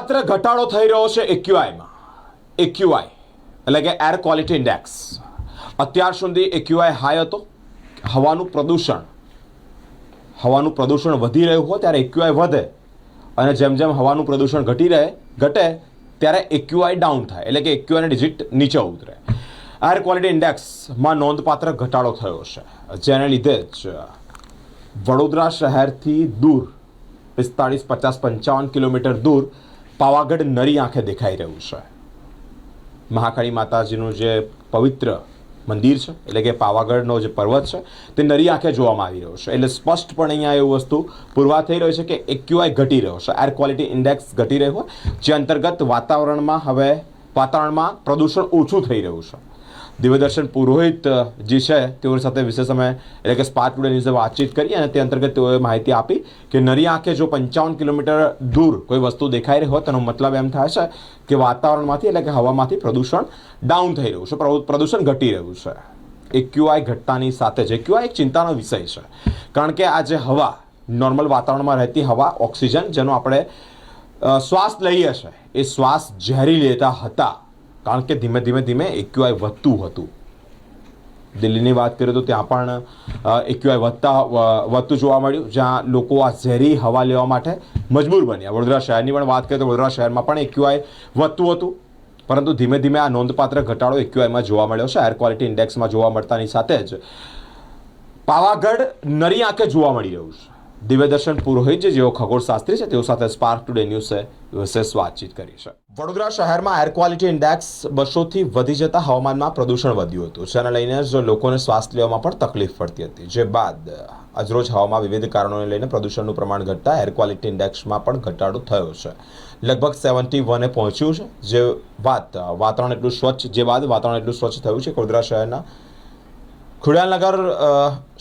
નોંધપાત્ર ઘટાડો થઈ રહ્યો છે એક્યુઆઈમાં. એક્યુઆઈ એટલે કે એર ક્વોલિટી ઇન્ડેક્સ. અત્યાર સુધી એક્યુઆઈ હાઈ હતો. હવાનું પ્રદૂષણ વધી રહ્યું હોય ત્યારે એક્યુઆઈ વધે, અને જેમ જેમ હવાનું પ્રદૂષણ ઘટે ત્યારે એક્યુઆઈ ડાઉન થાય, એટલે કે એક્યુઆઈની ડિજિટ નીચે ઉતરે. એર ક્વોલિટી ઇન્ડેક્સમાં નોંધપાત્ર ઘટાડો થયો છે, જેને લીધે જ વડોદરા શહેરથી દૂર 45, 50, 55 કિલોમીટર દૂર પાવાગઢ નરી આંખે દેખાઈ રહ્યું છે. મહાકાળી માતાજીનું જે પવિત્ર મંદિર છે, એટલે કે પાવાગઢનો જે પર્વત છે, તે નરી આંખે જોવામાં આવી રહ્યો છે. એટલે સ્પષ્ટપણે અહીંયા એવું વસ્તુ પુરવાર થઈ રહ્યું છે કે એક્યુઆઈ ઘટી રહ્યો છે, એર ક્વોલિટી ઇન્ડેક્સ ઘટી રહ્યો હોય, જે અંતર્ગત વાતાવરણમાં પ્રદૂષણ ઓછું થઈ રહ્યું છે. દિવ્યદર્શન પુરોહિત જે છે તેઓની સાથે વિશેષ અમે એટલે કે સ્પાર્ક ટુડે ન્યૂઝે વાતચીત કરી, અને તે અંતર્ગત તેઓએ માહિતી આપી કે નરી આંખે જો 55 કિલોમીટર દૂર કોઈ વસ્તુ દેખાઈ રહી હોય તેનો મતલબ એમ થાય છે કે વાતાવરણમાંથી એટલે કે હવામાંથી પ્રદૂષણ ડાઉન થઈ રહ્યું છે, પ્રદૂષણ ઘટી રહ્યું છે. એક્યુઆઈ ઘટતાની સાથે જ એક્યુઆઈ એક ચિંતાનો વિષય છે, કારણ કે આ જે હવા, નોર્મલ વાતાવરણમાં રહેતી હવા, ઓક્સિજન જેનો આપણે શ્વાસ લઈએ છીએ, એ શ્વાસ ઝેરી લેતા હતા, કારણ કે ધીમે ધીમે એક્યુઆઈ વધતું હતું. દિલ્હીની વાત કરીએ તો ત્યાં પણ એક્યુઆઈ વધતું જોવા મળ્યું, જ્યાં લોકો આ ઝેરી હવા લેવા માટે મજબૂર બન્યા. વડોદરા શહેરની પણ વાત કરીએ તો વડોદરા શહેરમાં પણ એક્યુઆઈ વધતું હતું, પરંતુ ધીમે ધીમે આ નોંધપાત્ર ઘટાડો એક્યુઆઈમાં જોવા મળ્યો છે. એર ક્વોલિટી ઇન્ડેક્સમાં જોવા મળતાની સાથે જ પાવાગઢ નરી આંખે જોવા મળી રહ્યું છે. દિવ્યદર્શન પુરોહિત જેઓ ખગોળશાસ્ત્રી છે, તેઓ સાથે સ્પાર્ક ટુડે ન્યૂઝે વિશેષ વાતચીત કરી છે. વડોદરા શહેરમાં એર ક્વોલિટી ઇન્ડેક્સ 200થી વધી જતા હવામાનમાં પ્રદૂષણ વધ્યું હતું, જેને લઈને જ લોકોને શ્વાસ લેવામાં પણ તકલીફ પડતી હતી. જે બાદ આજરોજ હવામાં વિવિધ કારણોને લઈને પ્રદૂષણનું પ્રમાણ ઘટતા એર ક્વોલિટી ઇન્ડેક્સમાં પણ ઘટાડો થયો છે. લગભગ 71 પહોંચ્યું છે. જે બાદ વાતાવરણ એટલું સ્વચ્છ થયું છે કે વડોદરા શહેરના ખુડિયાલનગર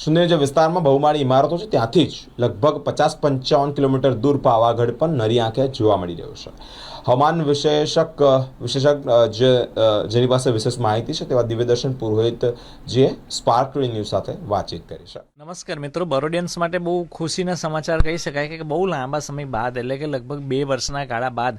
સુધીના જે વિસ્તારમાં બહુમાળી ઇમારતો છે ત્યાંથી જ લગભગ 50-55 કિલોમીટર દૂર પાવાગઢ પણ નરી આંખે જોવા મળી રહ્યું છે. હવામાન વિશેષજ્ઞ જેની પાસે વિશેષ માહિતી છે તેવા દિવ્યદર્શન પુરોહિત જે સ્પાર્ક ટુડે ન્યૂઝ સાથે વાતચીત કરી છે. નમસ્કાર મિત્રો, બરોડિયન્સ માટે બહુ ખુશીના સમાચાર કહી શકાય કે બહુ લાંબા સમય બાદ, એટલે કે લગભગ 2 વર્ષના ગાળા બાદ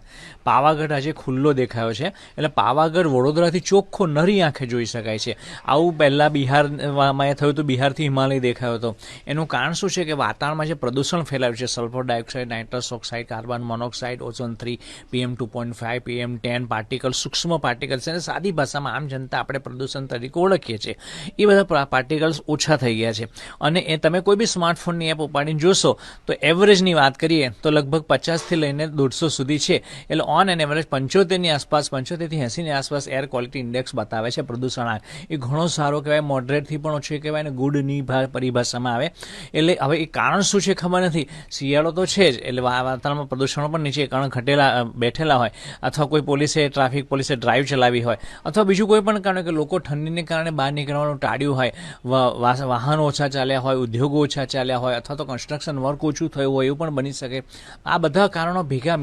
પાવાગઢ આજે ખુલ્લો દેખાયો છે. એટલે પાવાગઢ વડોદરાથી ચોખ્ખો નરી આંખે જોઈ શકાય છે. આવું પહેલાં બિહારમાં થયું હતું, બિહારથી હિમાલય દેખાયો હતો. એનું કારણ શું છે કે વાતાવરણમાં જે પ્રદૂષણ ફેલાયું છે, sulphur dioxide, nitrous oxide, carbon monoxide, ozone 3, PM2.5, PM10 particle, સૂક્ષ્મ પાર્ટિકલ્સ, અને સાદી ભાષામાં આમ જનતા આપણે પ્રદૂષણ તરીકે ઓળખીએ છીએ, એ બધા પાર્ટિકલ્સ ઓછા થઈ ગયા છે. અને એ તમે કોઈ બી સ્માર્ટફોનની એપ ઉપાડીને જોશો તો એવરેજની વાત કરીએ તો લગભગ 50થી લઈને 150 સુધી છે. એટલે ઓન એન એવરેજ 75ની આસપાસ, 75થી 80ની આસપાસ એર ક્વોલિટી ઇન્ડેક્સ બતાવે છે પ્રદૂષણ. એ ઘણો સારો કહેવાય, મોડરેટથી પણ ઓછું કહેવાય, અને ગુડની પરિભાષામાં આવે. એટલે હવે એ કારણ શું છે ખબર નથી. શિયાળો તો છે જ, એટલે વાતાવરણમાં પ્રદૂષણો પણ નીચે કારણ બેઠેલા હોય, અથવા કોઈ ટ્રાફિક પોલીસે ડ્રાઈવ ચલાવી હોય, અથવા બીજું કોઈ પણ કારણ કે લોકો ઠંડીને કારણે બહાર નીકળવાનું ટાળ્યું હોય, વાહનો ઓછા ચાલ્યા હોય, ઉદ્યોગો ઓછા ચાલ્યા હોય, અથવા તો કન્સ્ટ્રક્શન વર્ક ઓછું થયું હોય, એવું પણ બની શકે. આ બધા કારણો ભેગા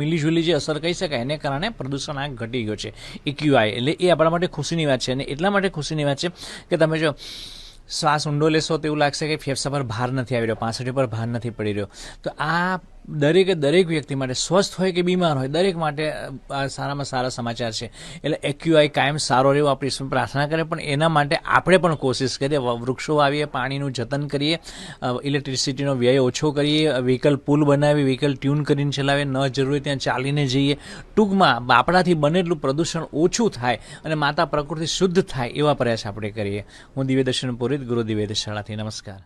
મિલીજુલી જે અસર કહી શકાય, એને કારણે પ્રદૂષણ આ ઘટી ગયો છે, એક્યુઆઈ. એટલે એ આપણા માટે ખુશીની વાત છે. અને એટલા માટે ખુશીની વાત છે કે તમે જો શ્વાસ ઊંડો લેશો તો એવું લાગશે કે ફેફસા પર ભાર નથી આવી રહ્યો, પાંસઠી પર ભાર નથી પડી રહ્યો. તો આ દરેક વ્યક્તિ માટે, સ્વસ્થ હોય કે બીમાર હોય, દરેક માટે સારામાં સારા સમાચાર છે. એટલે એક્યુઆઈ કાયમ સારો રહેવો આપણી પ્રાર્થના કરે, પણ એના માટે આપણે પણ કોશિશ કરીએ, વૃક્ષો વાવીએ, પાણીનું જતન કરીએ, ઇલેક્ટ્રિસિટીનો વ્યય ઓછો કરીએ, વ્હીકલ પુલ બનાવી, વ્હીકલ ટ્યુન કરીને ચલાવીએ, ન જરૂરી ત્યાં ચાલીને જઈએ. ટૂંકમાં આપણાથી બને એટલું પ્રદૂષણ ઓછું થાય અને માતા પ્રકૃતિ શુદ્ધ થાય એવા પ્રયાસ આપણે કરીએ. હું દિવ્યદર્શન પુરોહિત, ગુરુ દિવ્યદર્શન શાળાથી. નમસ્કાર.